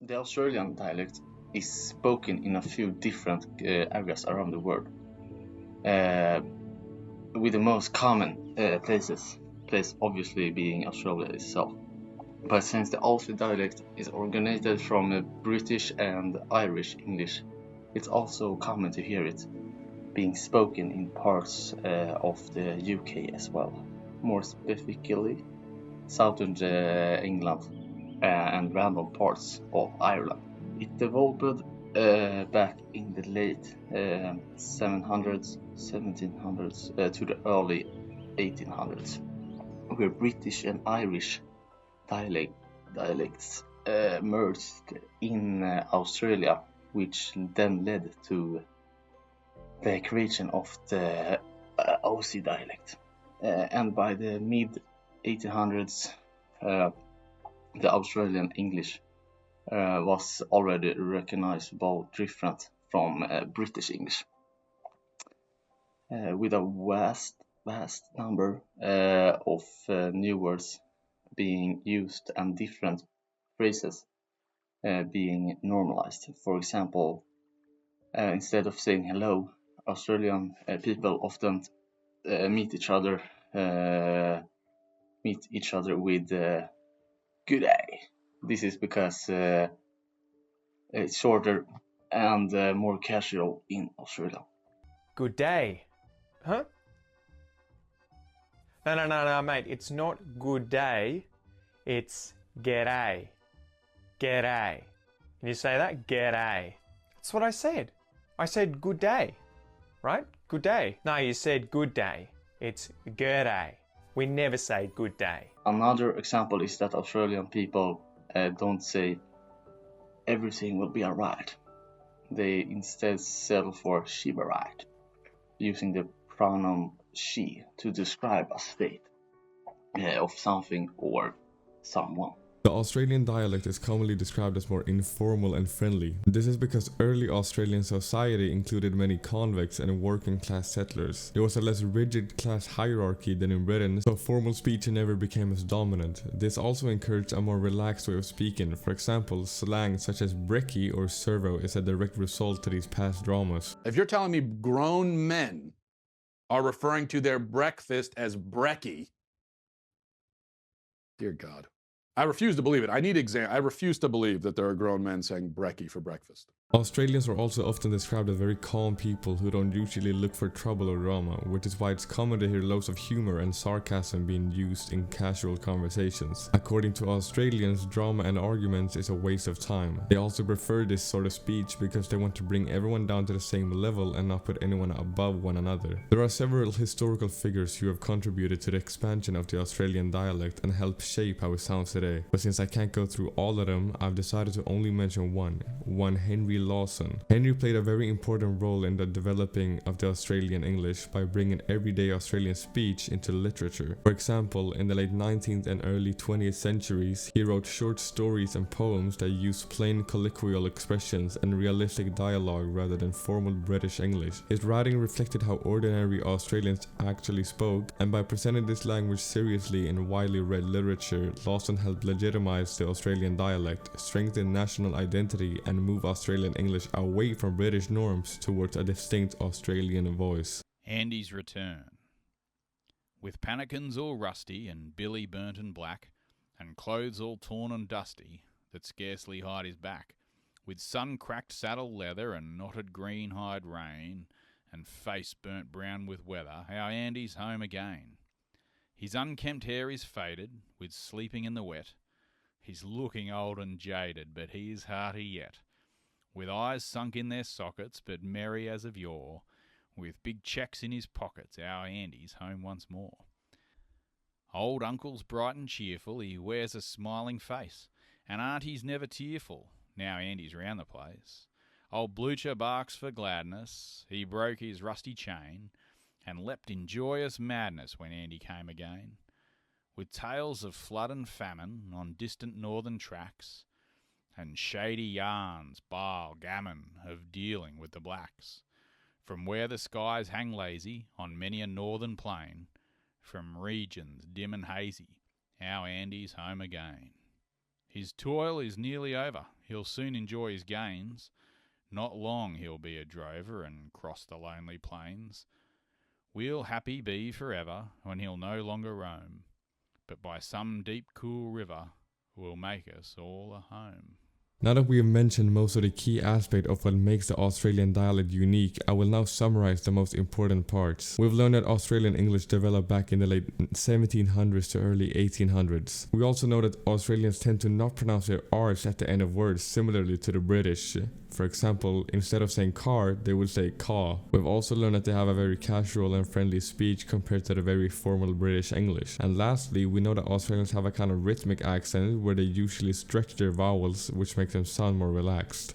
The Australian dialect is spoken in a few different areas around the world, uh, with the most common place obviously being Australia itself. But since the Aussie dialect is originated from British and Irish English, it's also common to hear it being spoken in parts of the UK as well, more specifically southern England and random parts of Ireland. It developed back in the late 700s, 1700s to the early 1800s, where British and Irish dialects merged in Australia, which then led to the creation of the Aussie dialect. And by the mid 1800s, the Australian English was already recognizable different from British English, with a vast number of new words being used and different phrases being normalized. For example, instead of saying hello, Australian people often meet each other with good day. This is because it's shorter and more casual in Australia. Good day. Huh? No, mate. It's not good day. It's g'day. G'day. Can you say that? G'day. That's what I said. I said good day. Right? Good day. No, you said good day. It's g'day. We never say good day. Another example is that Australian people don't say everything will be alright. They instead settle for she be right, using the pronoun she to describe a state of something or someone. The Australian dialect is commonly described as more informal and friendly. This is because early Australian society included many convicts and working class settlers. There was a less rigid class hierarchy than in Britain, so formal speech never became as dominant. This also encouraged a more relaxed way of speaking. For example, slang such as brekkie or servo is a direct result to these past dramas. If you're telling me grown men are referring to their breakfast as brekkie, dear God. I refuse to believe it. I refuse to believe that there are grown men saying brekkie for breakfast. Australians are also often described as very calm people who don't usually look for trouble or drama, which is why it's common to hear loads of humor and sarcasm being used in casual conversations. According to Australians, drama and arguments is a waste of time. They also prefer this sort of speech because they want to bring everyone down to the same level and not put anyone above one another. There are several historical figures who have contributed to the expansion of the Australian dialect and helped shape how it sounds today. But since I can't go through all of them, I've decided to only mention one Henry Lawson. Henry played a very important role in the developing of the Australian English by bringing everyday Australian speech into literature. For example, in the late 19th and early 20th centuries, he wrote short stories and poems that used plain colloquial expressions and realistic dialogue rather than formal British English. His writing reflected how ordinary Australians actually spoke, and by presenting this language seriously in widely read literature, Lawson helped legitimize the Australian dialect, strengthen national identity, and move Australian English away from British norms towards a distinct Australian voice. Andy's return. With pannikins all rusty and Billy burnt and black, and clothes all torn and dusty that scarcely hide his back, with sun-cracked saddle leather and knotted green-hide rein, and face burnt brown with weather, our Andy's home again. His unkempt hair is faded, with sleeping in the wet. He's looking old and jaded, but he is hearty yet. With eyes sunk in their sockets, but merry as of yore, with big cheques in his pockets, our Andy's home once more. Old uncle's bright and cheerful, he wears a smiling face, and auntie's never tearful, now Andy's round the place. Old Blucher barks for gladness, he broke his rusty chain, and leapt in joyous madness when Andy came again. With tales of flood and famine on distant northern tracks, and shady yarns, bile, gammon, of dealing with the blacks, from where the skies hang lazy on many a northern plain, from regions dim and hazy, our Andy's home again. His toil is nearly over, he'll soon enjoy his gains. Not long he'll be a drover and cross the lonely plains. We'll happy be forever when he'll no longer roam, but by some deep cool river will make us all a home. Now that we have mentioned most of the key aspects of what makes the Australian dialect unique, I will now summarize the most important parts. We've learned that Australian English developed back in the late 1700s to early 1800s. We also know that Australians tend to not pronounce their R's at the end of words similarly to the British. For example, instead of saying car, they would say caw. We've also learned that they have a very casual and friendly speech compared to the very formal British English. And lastly, we know that Australians have a kind of rhythmic accent where they usually stretch their vowels, which makes them sound more relaxed.